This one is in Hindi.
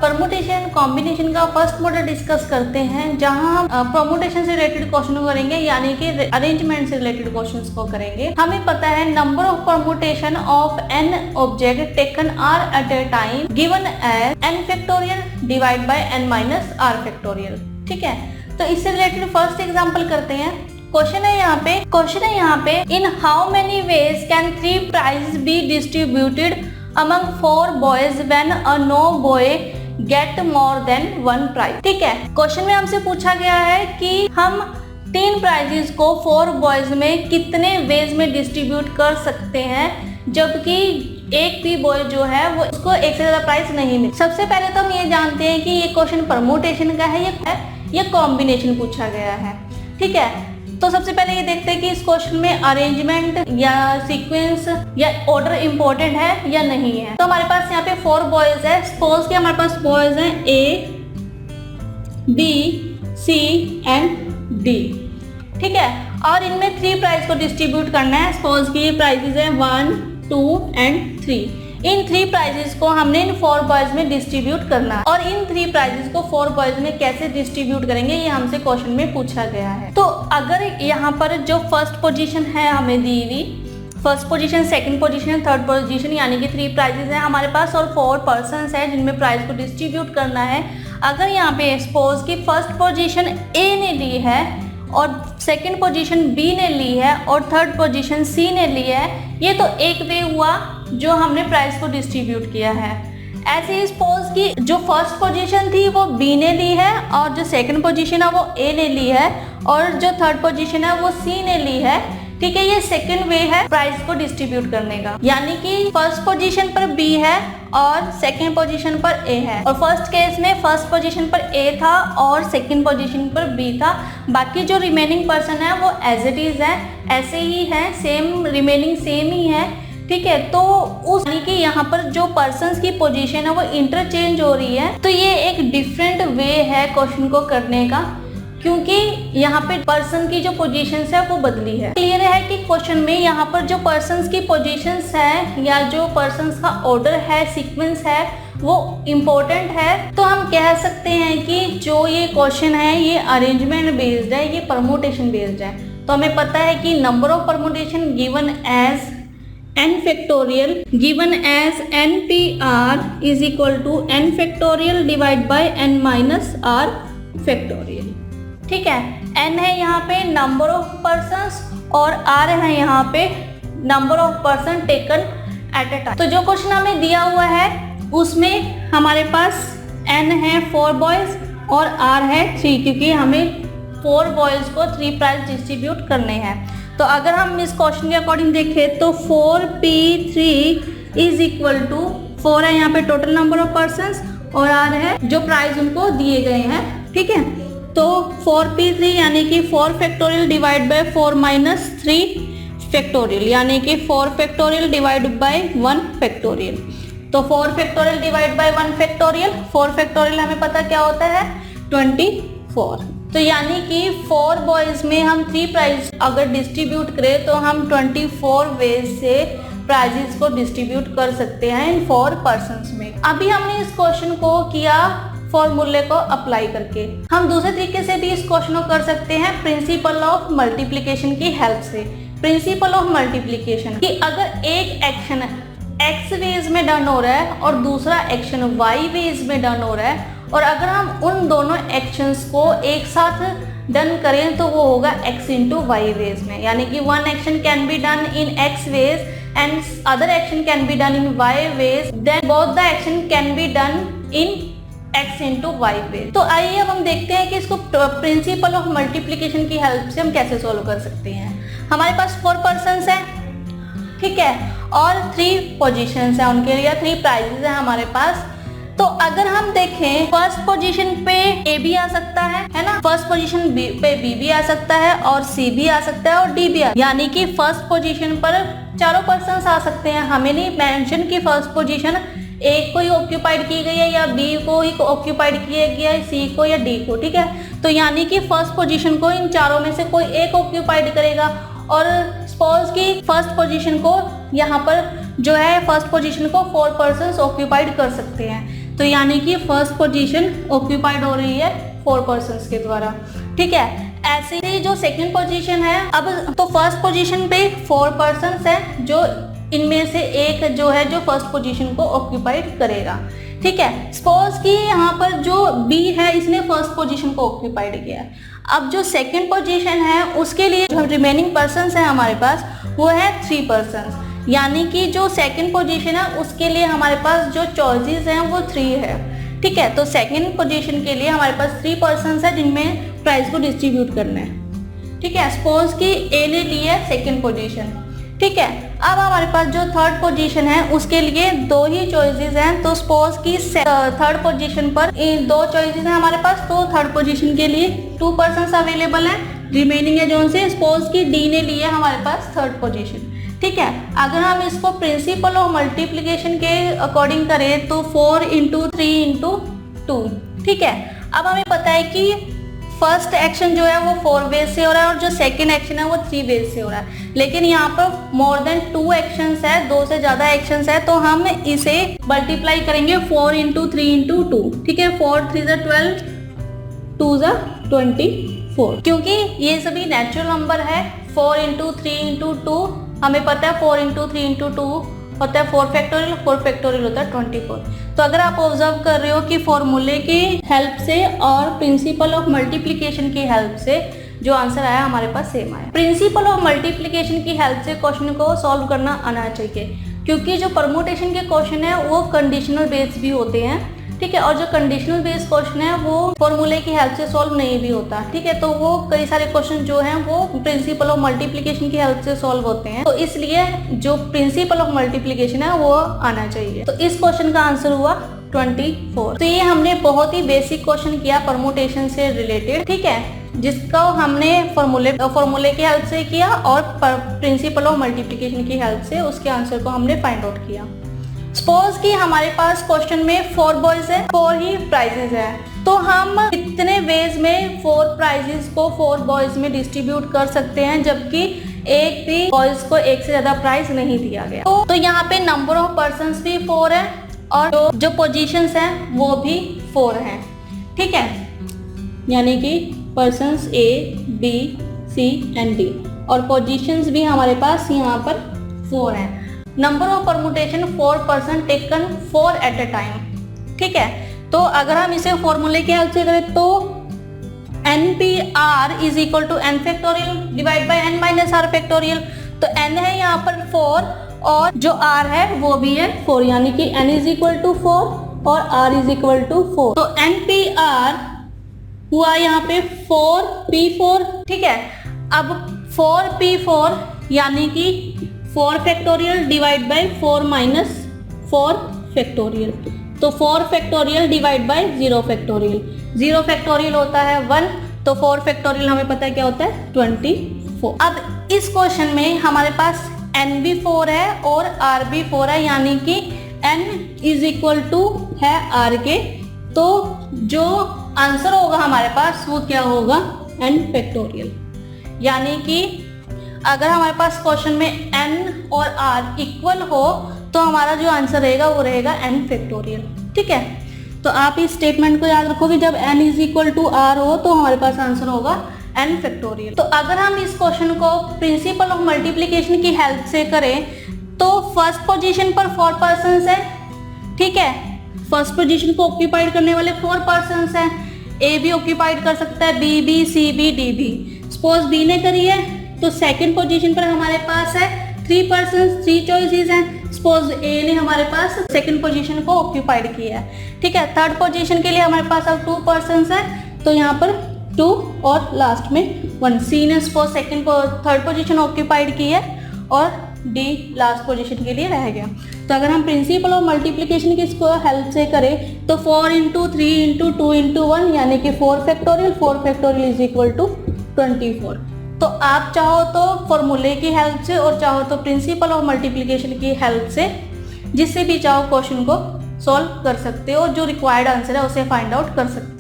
परमुटेशन कॉम्बिनेशन का फर्स्ट मॉडल डिस्कस करते हैं, जहां हम परमुटेशन से रिलेटेड क्वेश्चन को करेंगे, यानी कि अरेंजमेंट से रिलेटेड क्वेश्चंस को करेंगे। हमें पता है number of permutation of n object taken r at a time given as n factorial divide by n minus r factorial. ठीक है, तो इससे रिलेटेड फर्स्ट एग्जांपल करते हैं। क्वेश्चन है यहाँ पे in how many ways can 3 prizes be distributed among 4 boys when a no boy get more than 1 prize. ठीक है, क्वेश्चन में हमसे पूछा गया है कि हम 3 प्राइजेस को 4 बॉयज में कितने वेज में डिस्ट्रीब्यूट कर सकते हैं, जबकि एक भी बॉय जो है वो उसको एक से ज्यादा प्राइज नहीं मिले। सबसे पहले तो हम ये जानते हैं कि ये क्वेश्चन परमुटेशन का है या कॉम्बिनेशन पूछा गया है। ठीक है, तो सबसे पहले ये देखते हैं कि इस क्वेश्चन में अरेंजमेंट या सीक्वेंस या ऑर्डर इंपॉर्टेंट है या नहीं है। तो हमारे पास यहाँ पे 4 बॉयज है। सपोज कि हमारे पास बॉयज हैं A, B, C and D। ठीक है, और इनमें 3 प्राइज को डिस्ट्रीब्यूट करना है। सपोज कि प्राइजेस है 1, 2 एंड 3। इन 3 प्राइजेस को हमने इन 4 बॉयज में डिस्ट्रीब्यूट करना है, और इन 3 प्राइजेस को 4 बॉयज में कैसे डिस्ट्रीब्यूट करेंगे ये हमसे क्वेश्चन में पूछा गया है। तो अगर यहाँ पर जो फर्स्ट पोजीशन है हमें दी हुई, first position, second position, third position, यानी कि 3 प्राइजेस है हमारे पास और 4 पर्सन्स है जिनमें प्राइज को डिस्ट्रीब्यूट करना है। अगर यहाँ पे सपोज कि फर्स्ट पोजीशन A ने ली है और सेकंड पोजीशन B ने ली है और थर्ड पोजीशन C ने ली है, ये तो एक वे हुआ जो हमने प्राइस को डिस्ट्रीब्यूट किया है। ऐसे ही सपोज कि जो फर्स्ट पोजीशन थी वो B ने ली है और जो सेकंड पोजीशन है वो A ने ली है और जो थर्ड पोजीशन है वो C ने ली है। ठीक है, ये सेकंड वे है प्राइस को डिस्ट्रीब्यूट करने का, यानी कि फर्स्ट पोजीशन पर B है और सेकंड पोजीशन पर A है। और फर्स्ट केस में फर्स्ट पोजीशन पर A था और सेकंड पोजीशन पर B था। बाकी जो रिमेनिंग पर्सन है वो एज इट इज है, ऐसे ही है, सेम रिमेनिंग सेम ही है। ठीक है, तो उस यानी कि यहाँ पर जो पर्सन्स की पोजीशन है वो इंटरचेंज हो रही है। तो ये एक डिफरेंट वे है क्वेश्चन को करने का, क्योंकि यहाँ पे पर्सन की जो पोजीशंस है वो बदली है। क्लियर है कि क्वेश्चन में यहाँ पर जो पर्सन्स की पोजीशंस है या जो पर्सन्स का ऑर्डर है, सीक्वेंस है, वो इम्पोर्टेंट है। तो हम कह सकते हैं कि जो ये क्वेश्चन है ये अरेंजमेंट बेस्ड है, ये परमुटेशन बेस्ड है। तो हमें पता है कि number of permutation given as n factorial given as npr is equal to n factorial divide by n minus r factorial. ठीक है, n है यहाँ पे नंबर ऑफ पर्सन्स और r है यहाँ पे number of person taken at a time. तो जो क्वेश्चन हमें दिया हुआ है उसमें हमारे पास n है 4 बॉयज और r है 3, क्योंकि हमें 4 बॉयज को 3 प्राइज डिस्ट्रीब्यूट करने हैं। तो अगर हम इस क्वेश्चन के अकॉर्डिंग देखें तो 4p3 इज इक्वल टू 4 है यहाँ पे टोटल नंबर ऑफ पर्सन्स और r है जो प्राइज उनको दिए गए हैं। ठीक है, तो 4p3 यानी कि 4 factorial divide bye 4 minus 3 factorial, यानी कि 4 फैक्टोरियल डिवाइड बाय 1 फैक्टोरियल। तो 4 factorial divide bye 1 factorial, 4 factorial हमें पता क्या होता है 24। तो यानी कि 4 बॉयज में हम 3 प्राइज अगर डिस्ट्रीब्यूट करें तो हम 24 वेज से प्राइजेस को डिस्ट्रीब्यूट कर सकते हैं इन 4 पर्सन्स में। अभी हमने इस क्वेश्चन को किया फॉर्मूले को अप्लाई करके। हम दूसरे तरीके से भी इस क्वेश्चन को कर सकते हैं प्रिंसिपल ऑफ मल्टीप्लिकेशन की हेल्प से। प्रिंसिपल ऑफ मल्टीप्लिकेशन कि अगर एक एक्शन x वेज में डन हो रहा है और दूसरा एक्शन y वेज में डन हो रहा है, और अगर हम उन दोनों एक्शंस को एक साथ डन करें तो वो होगा x इंटू वाई वेज में, यानी कि one action can be done in x ways and other action can be done in y ways, then both the action can be done in x into y ways. तो आइए अब हम देखते हैं कि इसको प्रिंसिपल ऑफ मल्टीप्लिकेशन की हेल्प से हम कैसे सोल्व कर सकते हैं। हमारे पास 4 पर्सन्स हैं, ठीक है, और 3 पोजीशंस हैं उनके लिए, 3 प्राइजेस हैं हमारे पास। तो अगर हम देखें फर्स्ट पोजीशन पे A भी आ सकता है ना, फर्स्ट पोजीशन पे B भी आ सकता है और C भी आ सकता है और D भी आ, यानी कि फर्स्ट पोजीशन पर चारों पर्सन्स आ सकते हैं। हमें नहीं मेंशन कि फर्स्ट पोजीशन A को ही ऑक्यूपाइड की गई है या B को ही ऑक्यूपाइड किया गया है, C को या D को, ठीक है। तो यानी कि फर्स्ट पोजीशन को इन चारों में से कोई एक ऑक्यूपाइड करेगा, और सपोज कि फर्स्ट पोजीशन को यहाँ पर जो है फर्स्ट पोजीशन को 4 पर्सन्स ऑक्यूपाइड कर सकते हैं। तो यानी कि फर्स्ट पोजीशन ऑक्यूपाइड हो रही है 4 पर्सन्स के द्वारा। ठीक है, ऐसे ही जो सेकंड पोजीशन है, अब तो फर्स्ट पोजीशन पे 4 पर्सन्स है, जो इनमें से एक जो है जो फर्स्ट पोजीशन को ऑक्यूपाइड करेगा। ठीक है, सपोज कि यहाँ पर जो बी है इसने फर्स्ट पोजीशन को ऑक्यूपाइड किया है। अब जो सेकंड पोजीशन है उसके लिए जो रिमेनिंग पर्सन्स है हमारे पास वो है 3 पर्सन्स, यानी कि जो सेकंड पोजीशन है उसके लिए हमारे पास जो चॉइसेस हैं वो 3 है। ठीक है, तो सेकंड पोजीशन के लिए हमारे पास 3 पर्सन्स है जिनमें प्राइस को डिस्ट्रीब्यूट करना है। ठीक है, सपोज कि ए ने ली है सेकंड पोजीशन। ठीक है, अब हमारे पास जो थर्ड पोजीशन है उसके लिए 2 ही चॉइसेस हैं, तो सपोज कि थर्ड पोजीशन पर 2 चॉइसेस हैं हमारे पास, तो थर्ड पोजीशन के लिए 2 पर्सन्स अवेलेबल हैं। रिमेनिंग है जो से सपोज कि डी ने लिया हमारे पास थर्ड पोजीशन। ठीक है, अगर हम इसको प्रिंसिपल ऑफ मल्टीप्लिकेशन के अकॉर्डिंग करें तो 4 × 3 × 2। ठीक है, अब हमें पता है कि फर्स्ट एक्शन जो है वो 4 वेज से हो रहा है और जो सेकंड एक्शन है वो 3 वेज से हो रहा है, लेकिन यहाँ पर मोर देन 2 एक्शंस है, 2 से ज्यादा एक्शंस है, तो हम इसे मल्टीप्लाई करेंगे 4 × 3 × 2। ठीक है, 4 3 = 12, 2 = 24, क्योंकि ये सभी नेचुरल नंबर है। 4 × 3 × 2 हमें पता है 4 × 3 × 2 होता है 4 फैक्टोरियल, 4 फैक्टोरियल होता है 24। तो अगर आप ऑब्जर्व कर रहे हो कि फॉर्मूले की हेल्प से और प्रिंसिपल ऑफ मल्टीप्लिकेशन की हेल्प से जो आंसर आया हमारे पास सेम आया। प्रिंसिपल ऑफ मल्टीप्लिकेशन की हेल्प से क्वेश्चन को सॉल्व करना आना चाहिए, क्योंकि जो परमुटेशन के क्वेश्चन है वो कंडीशनल बेस्ड भी होते हैं। ठीक है, और जो कंडीशनल बेस्ड क्वेश्चन है वो फॉर्मूले की हेल्प से सॉल्व नहीं भी होता। ठीक है, तो वो कई सारे क्वेश्चन जो हैं वो प्रिंसिपल ऑफ मल्टीप्लिकेशन की हेल्प से सॉल्व होते हैं, तो इसलिए जो प्रिंसिपल ऑफ मल्टीप्लिकेशन है वो आना चाहिए। तो इस क्वेश्चन का आंसर हुआ 24। तो ये हमने बहुत ही बेसिक क्वेश्चन किया परमुटेशन से रिलेटेड। ठीक है, जिसको हमने फॉर्मूले की हेल्प से किया और प्रिंसिपल ऑफ मल्टीप्लिकेशन की हेल्प से उसके आंसर को हमने फाइंड आउट किया। सपोज कि हमारे पास क्वेश्चन में 4 बॉयज है, 4 ही प्राइजेस है, तो हम कितने वेज में 4 प्राइजेस को 4 बॉयज में डिस्ट्रीब्यूट कर सकते हैं, जबकि एक भी बॉयज को एक से ज्यादा प्राइज नहीं दिया गया। तो यहाँ पे नंबर ऑफ पर्सन्स भी 4 है और जो पोजीशंस हैं वो भी 4 हैं। ठीक है, यानी कि persons A, B, C and D, और पोजीशंस भी हमारे पास यहाँ पर 4 हैं। Number of permutation 4 person taken 4 at a time. ठीक है, तो अगर हम इसे फॉर्मूले की हेल्प से करें तो NPR = n factorial divide by n - r factorial. तो n है यहाँ पर 4 और जो r है वो भी है 4, यानी कि n = 4 और r = 4। तो NPR हुआ यहाँ पे 4P4। ठीक है, अब 4P4 यानी कि 4 फैक्टोरियल डिवाइड बाय 4 - 4 फैक्टोरियल। तो 4 factorial divide bye 0 factorial. 0 factorial होता है 1, तो 4 फैक्टोरियल हमें पता है क्या होता है 24। अब इस क्वेश्चन में हमारे पास n भी 4 है और r भी 4 है, यानी कि n = है r के, तो जो आंसर होगा हमारे पास वो क्या होगा n फैक्टोरियल। यानी कि अगर हमारे पास क्वेश्चन में n और r इक्वल हो तो हमारा जो आंसर रहेगा वो रहेगा n फैक्टोरियल। ठीक है, तो आप इस स्टेटमेंट को याद रखोगे, जब n = r हो तो हमारे पास आंसर होगा n फैक्टोरियल। तो अगर हम इस क्वेश्चन को प्रिंसिपल ऑफ मल्टीप्लिकेशन की हेल्प से करें तो फर्स्ट पोजीशन पर 4 पर्सन्स है। ठीक है, फर्स्ट पोजीशन को ऑक्यूपाइड करने वाले 4 पर्सन्स हैं। A भी ऑक्यूपाइड कर सकता है, B भी, C भी, D भी। सपोज B ने करी है तो सेकंड पोजीशन पर हमारे पास है 3 पर्सन्स, 3 चॉइसेस हैं। सपोज A ने हमारे पास सेकंड पोजीशन को ऑक्यूपाइड किया है। ठीक है, थर्ड पोजीशन के लिए हमारे पास अब 2 पर्सन्स हैं, तो यहाँ पर 2 और लास्ट में 1। C ने सपोज थर्ड पोजीशन ऑक्यूपाइड की है और D लास्ट पोजीशन के लिए रह गया। तो अगर हम प्रिंसिपल ऑफ मल्टीप्लिकेशन की इसको हेल्प से करें तो 4 × 3 × 2 × 1 यानी कि 4 फैक्टोरियल = 24। तो आप चाहो तो फॉर्मूले की हेल्प से और चाहो तो प्रिंसिपल ऑफ मल्टीप्लिकेशन की हेल्प से जिससे भी चाहो क्वेश्चन को सॉल्व कर सकते हो, जो रिक्वायर्ड आंसर है उसे फाइंड आउट कर सकते हो।